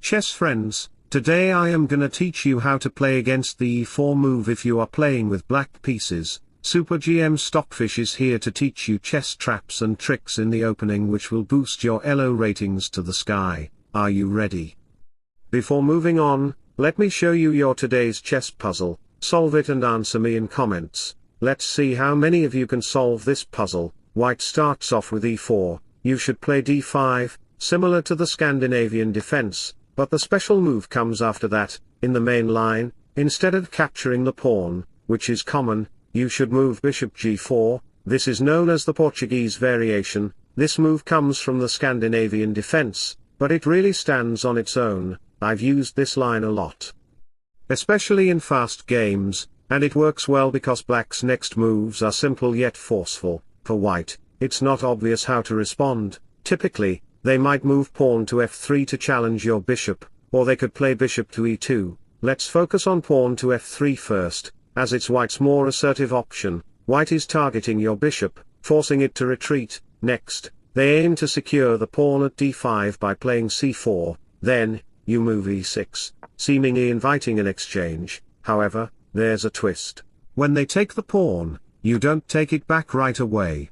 Chess friends, today I am gonna teach you how to play against the e4 move if you are playing with black pieces. Super GM Stockfish is here to teach you chess traps and tricks in the opening which will boost your ELO ratings to the sky. Are you ready? Before moving on, let me show you your today's chess puzzle. Solve it and answer me in comments. Let's see how many of you can solve this puzzle. White starts off with e4, you should play d5, similar to the Scandinavian defense, but the special move comes after that. In the main line, instead of capturing the pawn, which is common, you should move bishop g4, this is known as the Portuguese variation. This move comes from the Scandinavian defense, but it really stands on its own. I've used this line a lot, especially in fast games, and it works well because black's next moves are simple yet forceful. For white, it's not obvious how to respond. Typically, they might move pawn to f3 to challenge your bishop, or they could play bishop to e2. Let's focus on pawn to f3 first, as it's white's more assertive option. White is targeting your bishop, forcing it to retreat. Next, they aim to secure the pawn at d5 by playing c4, then, you move e6, seemingly inviting an exchange. However, there's a twist. When they take the pawn, you don't take it back right away.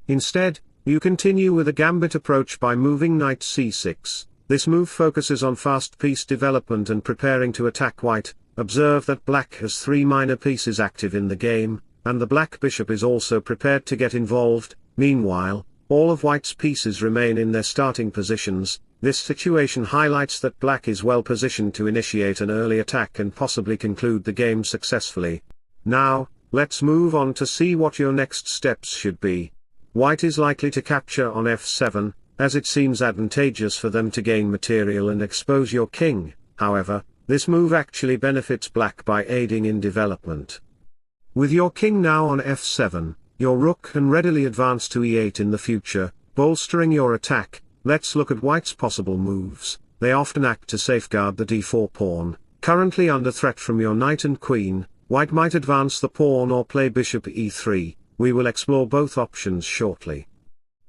Instead, you continue with a gambit approach by moving knight c6. This move focuses on fast piece development and preparing to attack white. Observe that black has 3 minor pieces active in the game, and the black bishop is also prepared to get involved. Meanwhile, all of white's pieces remain in their starting positions. This situation highlights that black is well positioned to initiate an early attack and possibly conclude the game successfully. Now, let's move on to see what your next steps should be. White is likely to capture on f7, as it seems advantageous for them to gain material and expose your king. However, this move actually benefits black by aiding in development. With your king now on f7, your rook can readily advance to e8 in the future, bolstering your attack. Let's look at white's possible moves. They often act to safeguard the d4 pawn, currently under threat from your knight and queen. White might advance the pawn or play bishop e3. We will explore both options shortly.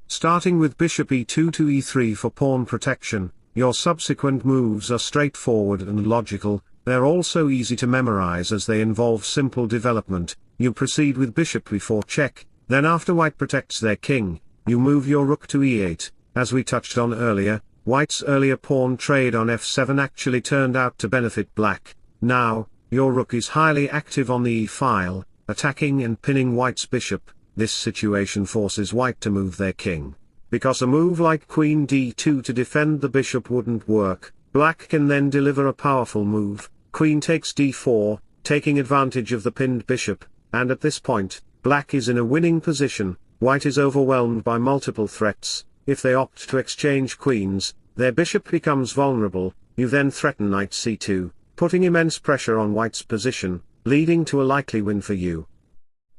Starting with bishop e2 to e3 for pawn protection, your subsequent moves are straightforward and logical. They're also easy to memorize as they involve simple development. You proceed with bishop b4 check, then after white protects their king, you move your rook to e8. As we touched on earlier, white's earlier pawn trade on f7 actually turned out to benefit black. Now, your rook is highly active on the e-file, attacking and pinning white's bishop. This situation forces white to move their king. Because a move like queen d2 to defend the bishop wouldn't work, black can then deliver a powerful move, queen takes d4, taking advantage of the pinned bishop, and at this point, black is in a winning position. White is overwhelmed by multiple threats. If they opt to exchange queens, their bishop becomes vulnerable. You then threaten knight c2, putting immense pressure on white's position, leading to a likely win for you.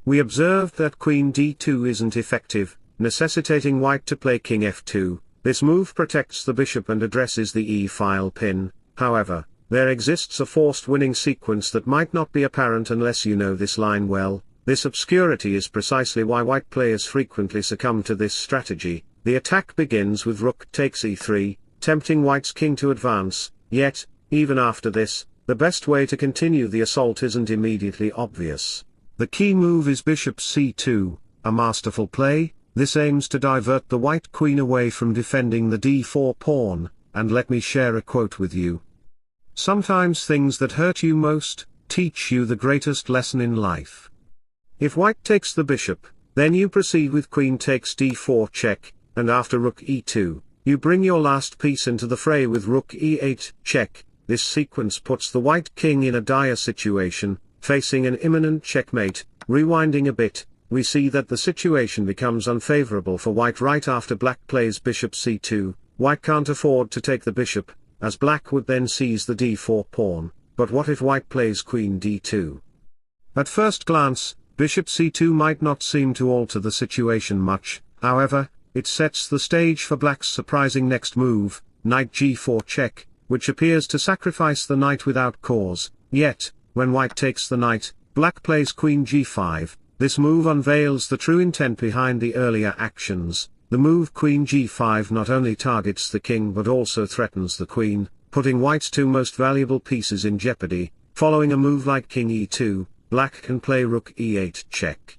We observed that queen d2 isn't effective, necessitating white to play king f2. This move protects the bishop and addresses the e-file pin. However, there exists a forced winning sequence that might not be apparent unless you know this line well. This obscurity is precisely why white players frequently succumb to this strategy. The attack begins with rook takes e3, tempting white's king to advance. Yet, even after this, the best way to continue the assault isn't immediately obvious. The key move is bishop c2, a masterful play. This aims to divert the white queen away from defending the d4 pawn, and let me share a quote with you. Sometimes things that hurt you most, teach you the greatest lesson in life. If white takes the bishop, then you proceed with queen takes d4 check, and after rook e2, you bring your last piece into the fray with rook e8 check. This sequence puts the white king in a dire situation, facing an imminent checkmate. Rewinding a bit, we see that the situation becomes unfavorable for white right after black plays bishop c2. White can't afford to take the bishop, as black would then seize the d4 pawn. But what if white plays queen d2? At first glance, bishop c2 might not seem to alter the situation much. However, it sets the stage for black's surprising next move, knight g4 check, which appears to sacrifice the knight without cause. Yet, when white takes the knight, black plays queen g5. This move unveils the true intent behind the earlier actions. The move queen g5 not only targets the king but also threatens the queen. putting white's two most valuable pieces in jeopardy. Following a move like king e2, black can play rook e8 check,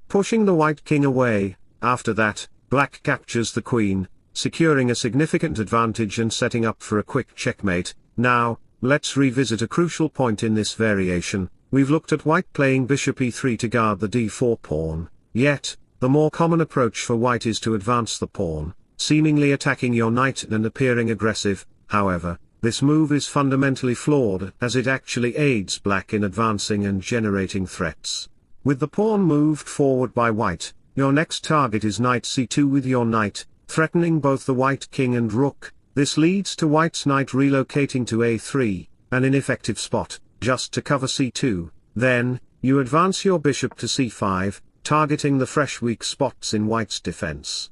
pushing the white king away. After that, black captures the queen, securing a significant advantage and setting up for a quick checkmate. Now, let's revisit a crucial point in this variation. We've looked at white playing bishop e3 to guard the d4 pawn, yet, the more common approach for white is to advance the pawn, seemingly attacking your knight and appearing aggressive. However, this move is fundamentally flawed, as it actually aids black in advancing and generating threats. With the pawn moved forward by white, your next target is knight c2 with your knight, threatening both the white king and rook. This leads to white's knight relocating to a3, an ineffective spot, just to cover c2. Then, you advance your bishop to c5, targeting the fresh weak spots in white's defense.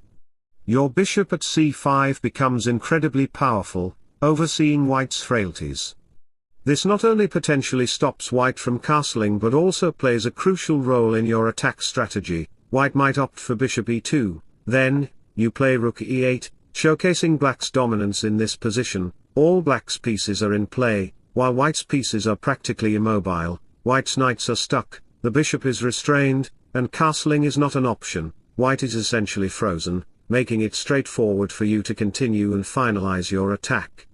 Your bishop at c5 becomes incredibly powerful, overseeing white's frailties. This not only potentially stops white from castling but also plays a crucial role in your attack strategy. White might opt for bishop e2, then, you play rook e8, showcasing black's dominance in this position. All black's pieces are in play, while white's pieces are practically immobile. White's knights are stuck, the bishop is restrained, and castling is not an option. White is essentially frozen, making it straightforward for you to continue and finalize your attack.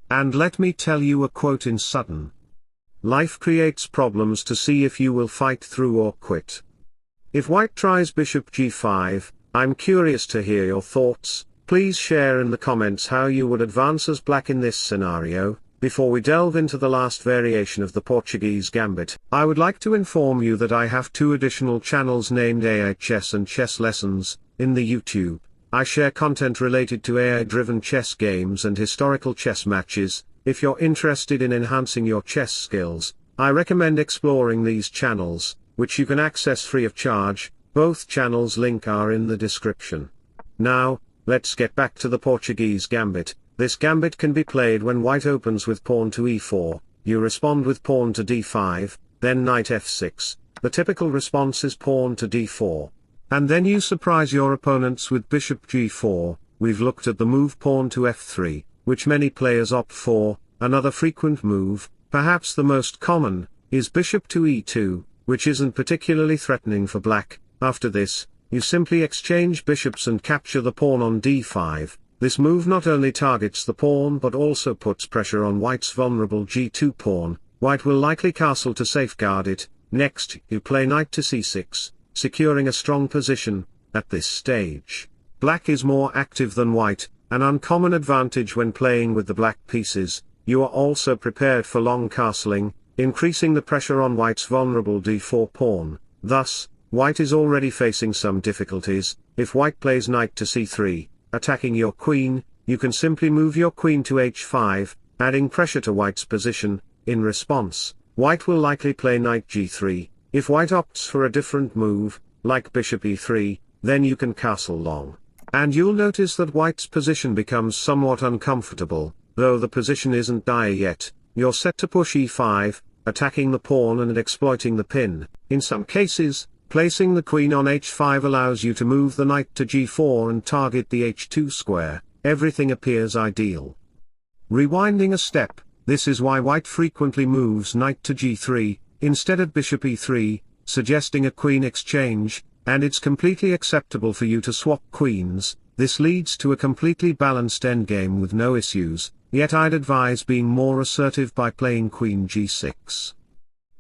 And let me tell you a quote in Sudden. Life creates problems to see if you will fight through or quit. If white tries bishop g5, I'm curious to hear your thoughts. Please share in the comments how you would advance as black in this scenario. Before we delve into the last variation of the Portuguese Gambit, I would like to inform you that I have two additional channels named AI Chess and Chess Lessons. In the YouTube, I share content related to AI-driven chess games and historical chess matches. If you're interested in enhancing your chess skills, I recommend exploring these channels, which you can access free of charge. Both channels' link are in the description. Now, let's get back to the Portuguese Gambit. This gambit can be played when white opens with pawn to e4, you respond with pawn to d5, then knight f6, the typical response is pawn to d4. And then you surprise your opponents with bishop g4. We've looked at the move pawn to f3, which many players opt for. Another frequent move, perhaps the most common, is bishop to e2, which isn't particularly threatening for black. After this, you simply exchange bishops and capture the pawn on d5. This move not only targets the pawn but also puts pressure on white's vulnerable g2 pawn. White will likely castle to safeguard it. Next, you play knight to c6, securing a strong position. At this stage, black is more active than white, an uncommon advantage when playing with the black pieces. You are also prepared for long castling, increasing the pressure on white's vulnerable d4 pawn. Thus, white is already facing some difficulties. If white plays knight to c3, attacking your queen, you can simply move your queen to h5, adding pressure to white's position. In response, white will likely play knight g3. If white opts for a different move, like bishop e3, then you can castle long. And you'll notice that white's position becomes somewhat uncomfortable. Though the position isn't dire yet, you're set to push e5, attacking the pawn and exploiting the pin. In some cases, placing the queen on h5 allows you to move the knight to g4 and target the h2 square. Everything appears ideal. Rewinding a step, this is why white frequently moves knight to g3, instead of bishop e3, suggesting a queen exchange, and it's completely acceptable for you to swap queens. This leads to a completely balanced endgame with no issues, yet I'd advise being more assertive by playing queen g6.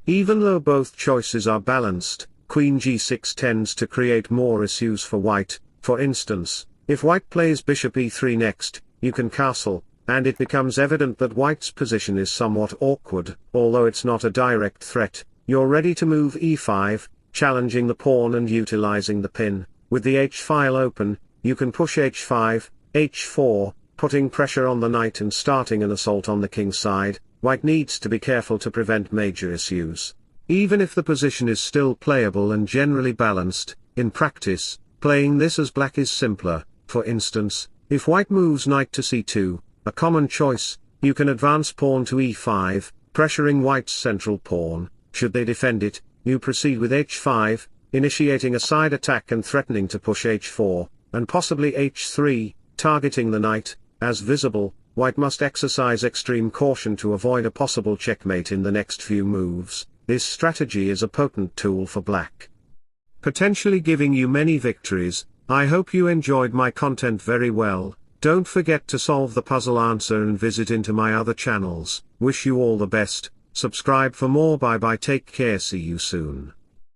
Even though both choices are balanced, queen g6 tends to create more issues for white. For instance, if white plays bishop e3 next, you can castle, and it becomes evident that white's position is somewhat awkward. Although it's not a direct threat, you're ready to move e5, challenging the pawn and utilizing the pin. With the h-file open, you can push h5, h4, putting pressure on the knight and starting an assault on the king's side. White needs to be careful to prevent major issues. Even if the position is still playable and generally balanced, in practice, playing this as black is simpler. For instance, if white moves knight to c2, a common choice, you can advance pawn to e5, pressuring white's central pawn. Should they defend it, you proceed with h5, initiating a side attack and threatening to push h4, and possibly h3, targeting the knight. As visible, white must exercise extreme caution to avoid a possible checkmate in the next few moves. This strategy is a potent tool for black, potentially giving you many victories. I hope you enjoyed my content very well. Don't forget to solve the puzzle answer and visit into my other channels. Wish you all the best. Subscribe for more. Bye bye, take care, see you soon.